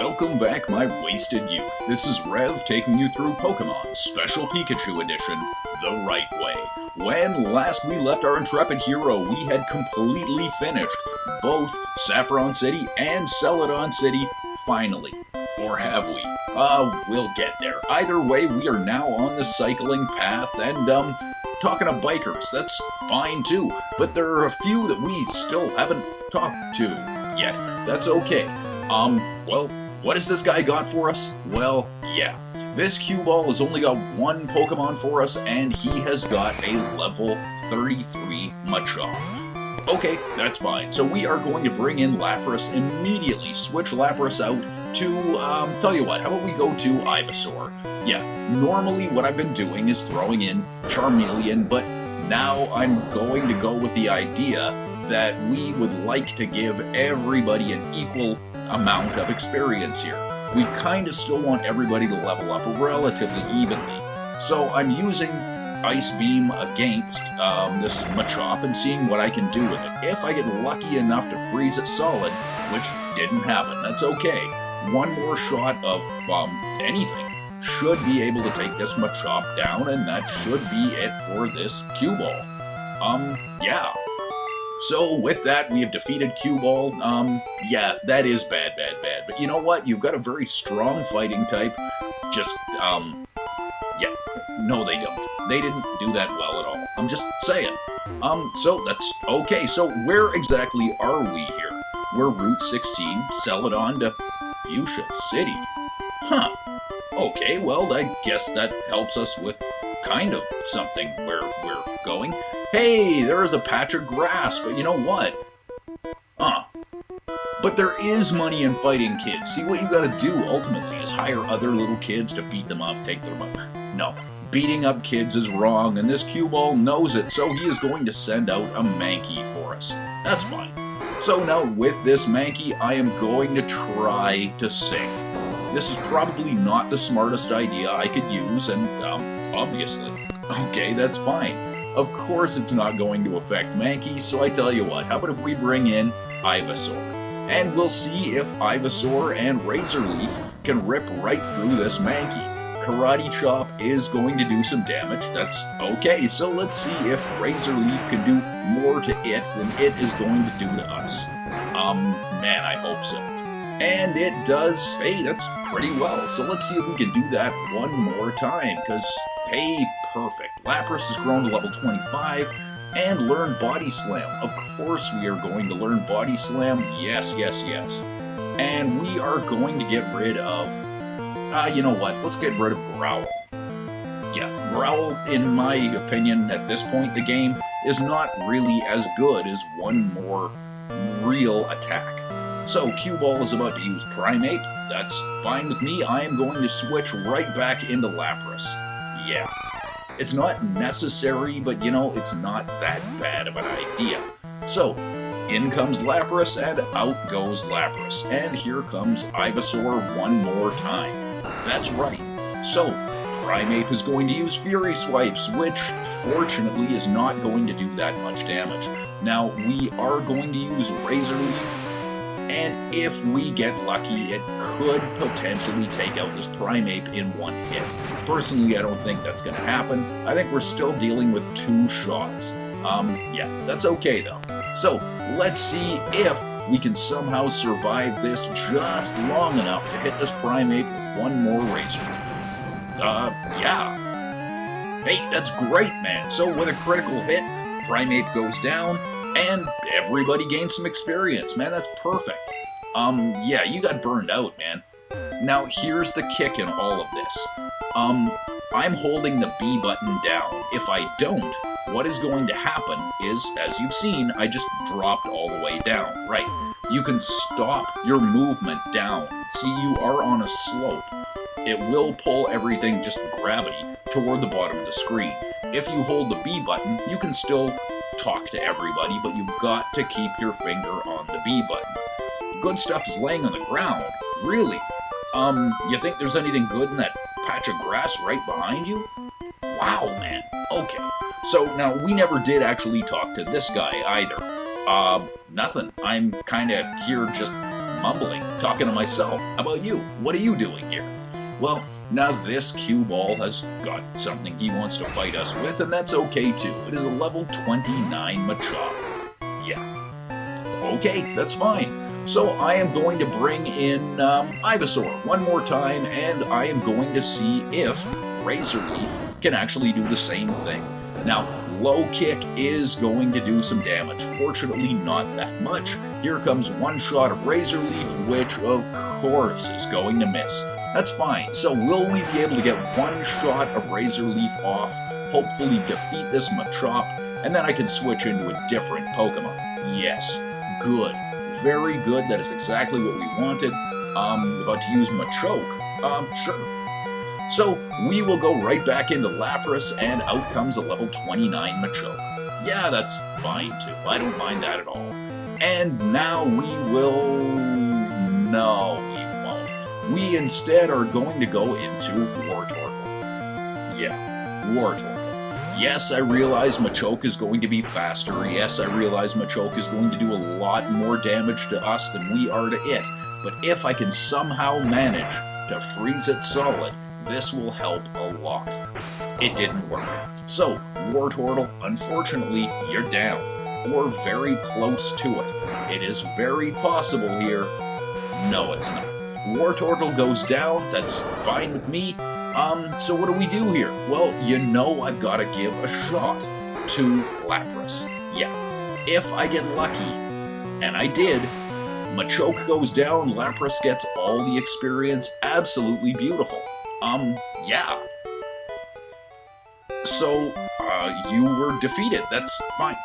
Welcome back, my wasted youth. This is Rev taking you through Pokemon Special Pikachu Edition the right way. When last we left our intrepid hero, we had completely finished both Saffron City and Celadon City, finally. Or have we? We'll get there. Either way, we are now on the cycling path, and, talking to bikers, that's fine too. But there are a few that we still haven't talked to yet. That's okay. Well, what has this guy got for us? Well, yeah. This cue ball has only got one Pokemon for us, and he has got a level 33 Machop. Okay, that's fine. So we are going to bring in Lapras immediately. Switch Lapras out to, tell you what, how about we go to Ivysaur? Yeah, normally what I've been doing is throwing in Charmeleon, but now I'm going to go with the idea that we would like to give everybody an equal amount of experience here. We kind of still want everybody to level up relatively evenly. So I'm using Ice Beam against this Machop and seeing what I can do with it. If I get lucky enough to freeze it solid, which didn't happen, that's okay. One more shot of anything should be able to take this Machop down, and that should be it for this cue ball. Yeah. So with that, we have defeated cue ball. Yeah, that is bad. But you know what? You've got a very strong fighting type. Just, yeah. No, they don't. They didn't do that well at all. I'm just saying. So that's okay. So where exactly are we here? We're Route 16, Celadon to Fuchsia City. Huh. Okay, well, I guess that helps us with kind of something where we're going. Hey, there's a patch of grass, but you know what? But there is money in fighting kids. See, what you gotta do, ultimately, is hire other little kids to beat them up, take their money. No, beating up kids is wrong, and this cue ball knows it, so he is going to send out a Mankey for us. That's fine. So now, with this Mankey, I am going to try to sing. This is probably not the smartest idea I could use, and, obviously. Okay, that's fine. Of course it's not going to affect Mankey, so I tell you what, how about if we bring in Ivysaur? And we'll see if Ivysaur and Razor Leaf can rip right through this Mankey. Karate Chop is going to do some damage, that's okay, so let's see if Razor Leaf can do more to it than it is going to do to us. Man, I hope so. And it does, hey, that's pretty well, so let's see if we can do that one more time, because, hey, perfect. Lapras has grown to level 25, and learn Body Slam. Of course we are going to learn Body Slam, yes. And we are going to get rid of, you know what, let's get rid of Growl. Yeah, Growl, in my opinion, at this point in the game, is not really as good as one more real attack. So, cue ball is about to use Primate. That's fine with me. I am going to switch right back into Lapras. Yeah. It's not necessary, but you know, it's not that bad of an idea. So, in comes Lapras, and out goes Lapras. And here comes Ivysaur one more time. That's right. So, Primeape is going to use Fury Swipes, which, fortunately, is not going to do that much damage. Now, we are going to use Razor Leaf, and if we get lucky, it could potentially take out this Primeape in one hit. Personally, I don't think that's going to happen. I think we're still dealing with 2 shots. Yeah, that's okay though. So, let's see if we can somehow survive this just long enough to hit this Primeape with one more Razor Leaf. Yeah. Hey, that's great, man. So, with a critical hit, Primeape goes down, and everybody gains some experience, man, that's perfect. Yeah, you got burned out, man. Now, here's the kick in all of this. I'm holding the B button down. If I don't, what is going to happen is, as you've seen, I just dropped all the way down. Right. You can stop your movement down. See, you are on a slope. It will pull everything, just gravity, toward the bottom of the screen. If you hold the B button, you can still talk to everybody, but you've got to keep your finger on the B button. Good stuff is laying on the ground. Really? You think there's anything good in that patch of grass right behind you? Wow, man. Okay. So, now, we never did actually talk to this guy, either. Nothing. I'm kinda here just mumbling, talking to myself. How about you? What are you doing here? Well, now this cue ball has got something he wants to fight us with, and that's okay too. It is a level 29 Machop. Yeah. Okay, that's fine. So I am going to bring in Ivysaur one more time, and I am going to see if Razor Leaf can actually do the same thing. Now, low kick is going to do some damage. Fortunately, not that much. Here comes one shot of Razor Leaf, which of course is going to miss. That's fine. So will we be able to get one shot of Razor Leaf off, hopefully defeat this Machop, and then I can switch into a different Pokemon? Yes. Good. Very good. That is exactly what we wanted. About to use Machoke. Sure. So, we will go right back into Lapras, and out comes a level 29 Machoke. Yeah, that's fine too. I don't mind that at all. And now we will... No, we won't. We instead are going to go into Wartortle. Yeah, Wartortle. Yes, I realize Machoke is going to be faster. Yes, I realize Machoke is going to do a lot more damage to us than we are to it. But if I can somehow manage to freeze it solid, this will help a lot. It didn't work. So, Wartortle, unfortunately, you're down. Or very close to it. It is very possible here. No, it's not. Wartortle goes down, that's fine with me. So what do we do here? Well, you know I've got to give a shot to Lapras. Yeah. If I get lucky, and I did, Machoke goes down, Lapras gets all the experience. Absolutely beautiful. Yeah. So, you were defeated. That's fine.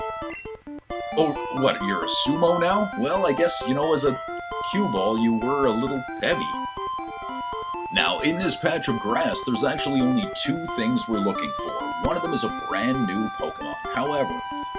Oh, what, you're a sumo now? Well, I guess, as a cue ball, you were a little heavy. Now, in this patch of grass, there's actually only two things we're looking for. One of them is a brand new Pokemon. However,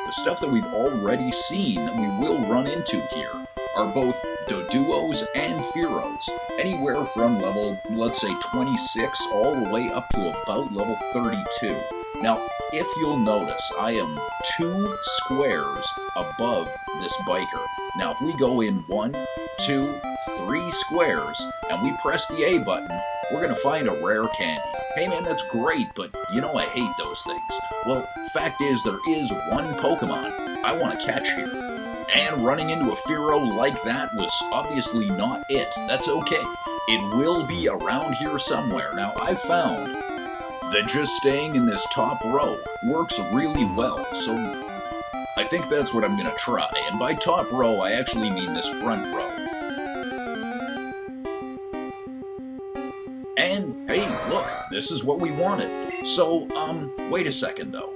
the stuff that we've already seen that we will run into here are both Doduos and Fearos, anywhere from level, let's say 26, all the way up to about level 32. Now, if you'll notice, I am 2 squares above this biker. Now, if we go in 1, 2, 3 squares, and we press the A button, we're going to find a rare candy. Hey man, that's great, but I hate those things. Well, fact is, there is one Pokemon I want to catch here. And running into a Fearow like that was obviously not it. That's okay. It will be around here somewhere. Now, I've found that just staying in this top row works really well, so I think that's what I'm going to try. And by top row, I actually mean this front row. And, hey, look, this is what we wanted. So, wait a second, though.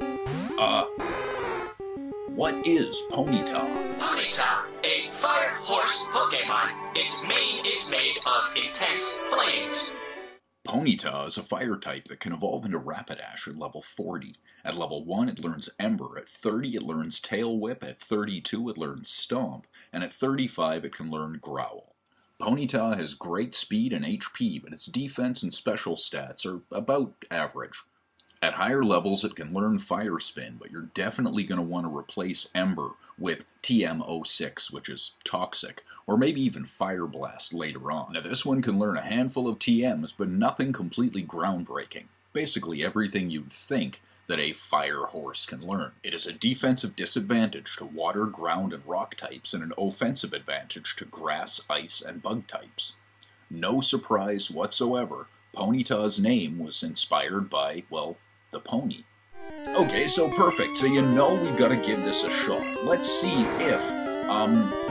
What is Ponyta? Ponyta, a fire horse Pokemon. Its mane is made of intense flames. Ponyta is a fire type that can evolve into Rapidash at level 40. At level 1, it learns Ember. At 30, it learns Tail Whip. At 32, it learns Stomp. And at 35, it can learn Growl. Ponyta has great speed and HP, but its defense and special stats are about average. At higher levels, it can learn Fire Spin, but you're definitely going to want to replace Ember with TM06, which is Toxic, or maybe even Fire Blast later on. Now, this one can learn a handful of TMs, but nothing completely groundbreaking. Basically everything you'd think that a fire horse can learn. It is a defensive disadvantage to water, ground, and rock types, and an offensive advantage to grass, ice, and bug types. No surprise whatsoever, Ponyta's name was inspired by, well, the pony. Okay, so perfect. So we've got to give this a shot. Let's see if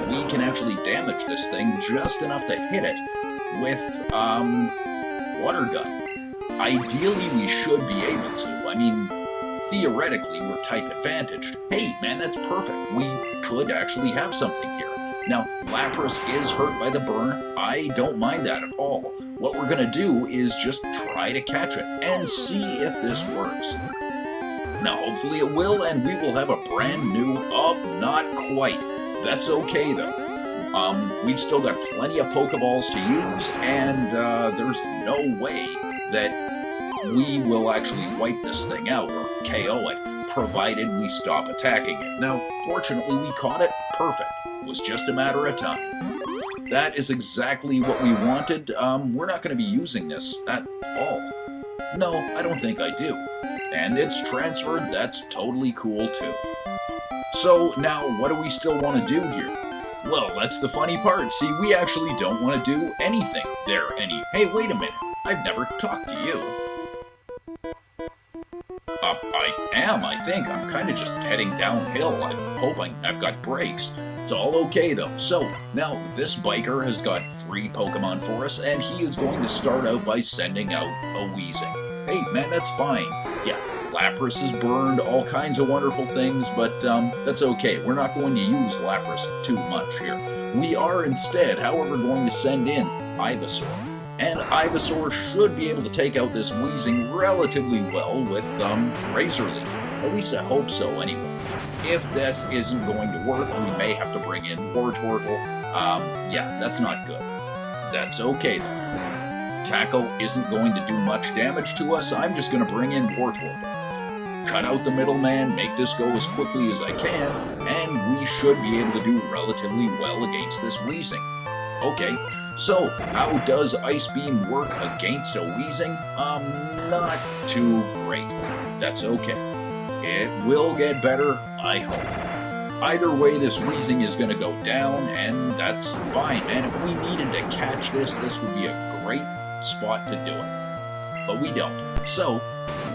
we can actually damage this thing just enough to hit it with water gun. Ideally, we should be able to. I mean, theoretically, we're type advantaged. Hey, man, that's perfect. We could actually have something here. Now, Lapras is hurt by the burn. I don't mind that at all. What we're going to do is just try to catch it and see if this works. Now, hopefully it will, and we will have a brand new... Oh, not quite. That's okay, though. We've still got plenty of Pokeballs to use, and there's no way that we will actually wipe this thing out or KO it, provided we stop attacking it. Now, fortunately, we caught it. Perfect. It was just a matter of time. that is exactly what we wanted. We're not going to be using this at all. No, I don't think I do. And it's transferred, that's totally cool too. So now, what do we still want to do here? Well, that's the funny part. See, we actually don't want to do anything there Hey, wait a minute. I've never talked to you. I think. I'm kind of just heading downhill. I hope I've got brakes. It's all okay, though. So, now, this biker has got 3 Pokemon for us, and he is going to start out by sending out a Weezing. Hey, man, that's fine. Yeah, Lapras is burned, all kinds of wonderful things, but that's okay. We're not going to use Lapras too much here. We are instead, however, going to send in Ivysaur. And Ivysaur should be able to take out this Weezing relatively well with Razor Leaf. At least I hope so, anyway. If this isn't going to work, we may have to bring in Wartortle. Yeah, that's not good. That's okay, though. Tackle isn't going to do much damage to us. I'm just going to bring in Wartortle. Cut out the middleman, make this go as quickly as I can, and we should be able to do relatively well against this Weezing. Okay, so how does Ice Beam work against a Weezing? Not too great. That's okay. It will get better, I hope. Either way, this Weezing is going to go down, and that's fine, man. If we needed to catch this would be a great spot to do it. But we don't. So,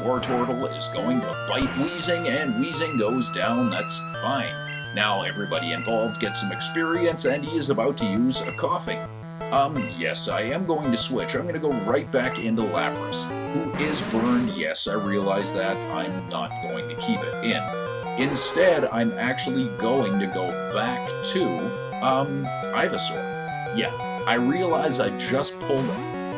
Wartortle is going to bite Weezing, and Weezing goes down. That's fine. Now everybody involved gets some experience, and he is about to use a Coughing. Yes, I am going to switch. I'm going to go right back into Lapras, who is burned. Yes, I realize that. I'm not going to keep it in. Instead, I'm actually going to go back to, Ivysaur. Yeah, I realize I just pulled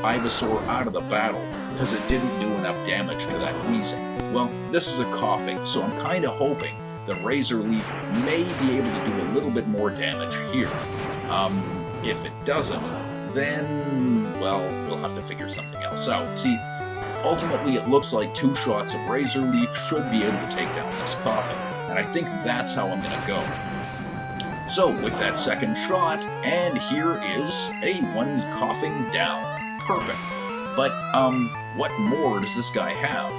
Ivysaur out of the battle because it didn't do enough damage to that Weezing. Well, this is a Coughing, so I'm kind of hoping the Razor Leaf may be able to do a little bit more damage here. If it doesn't, then, well, we'll have to figure something else out. See, ultimately it looks like 2 shots of Razor Leaf should be able to take down this Coughing, and I think that's how I'm going to go. So, with that second shot, and here is a 1 Coughing down. Perfect. But, what more does this guy have?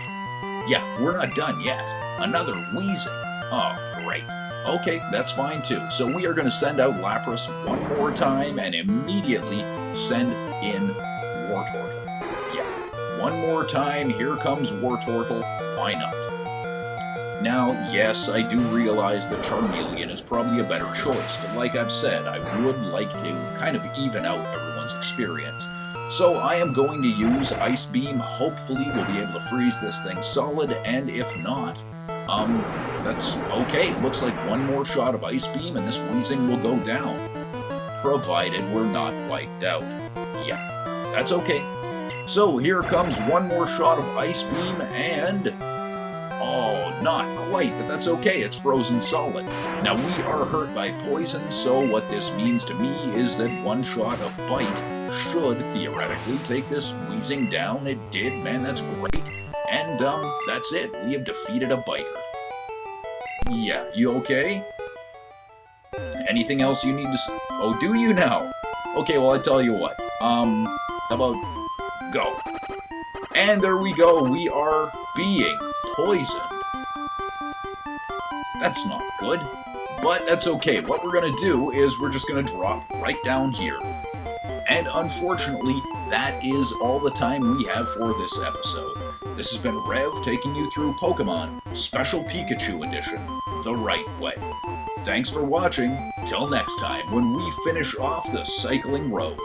Yeah, we're not done yet. Another Weezing. Oh, great. Okay, that's fine too. So we are going to send out Lapras one more time and immediately send in Wartortle. Yeah, one more time, here comes Wartortle. Why not? Now, yes, I do realize that Charmeleon is probably a better choice, but like I've said, I would like to kind of even out everyone's experience. So I am going to use Ice Beam. Hopefully we'll be able to freeze this thing solid, and if not, that's okay. It looks like 1 more shot of Ice Beam and this Weezing will go down. Provided we're not wiped out. Yeah, that's okay. So here comes 1 more shot of Ice Beam and... oh, not quite, but that's okay. It's frozen solid. Now we are hurt by poison, so what this means to me is that 1 shot of Bite should theoretically take this Weezing down. It did, man, that's great. And, that's it. We have defeated a biker. Yeah, you okay? Anything else you need to oh, do you now? Okay, well, I tell you what. How about go? And there we go. We are being poisoned. That's not good. But that's okay. What we're going to do is we're just going to drop right down here. And unfortunately, that is all the time we have for this episode. This has been Rev taking you through Pokemon Special Pikachu Edition the right way. Thanks for watching. Till next time when we finish off the cycling road.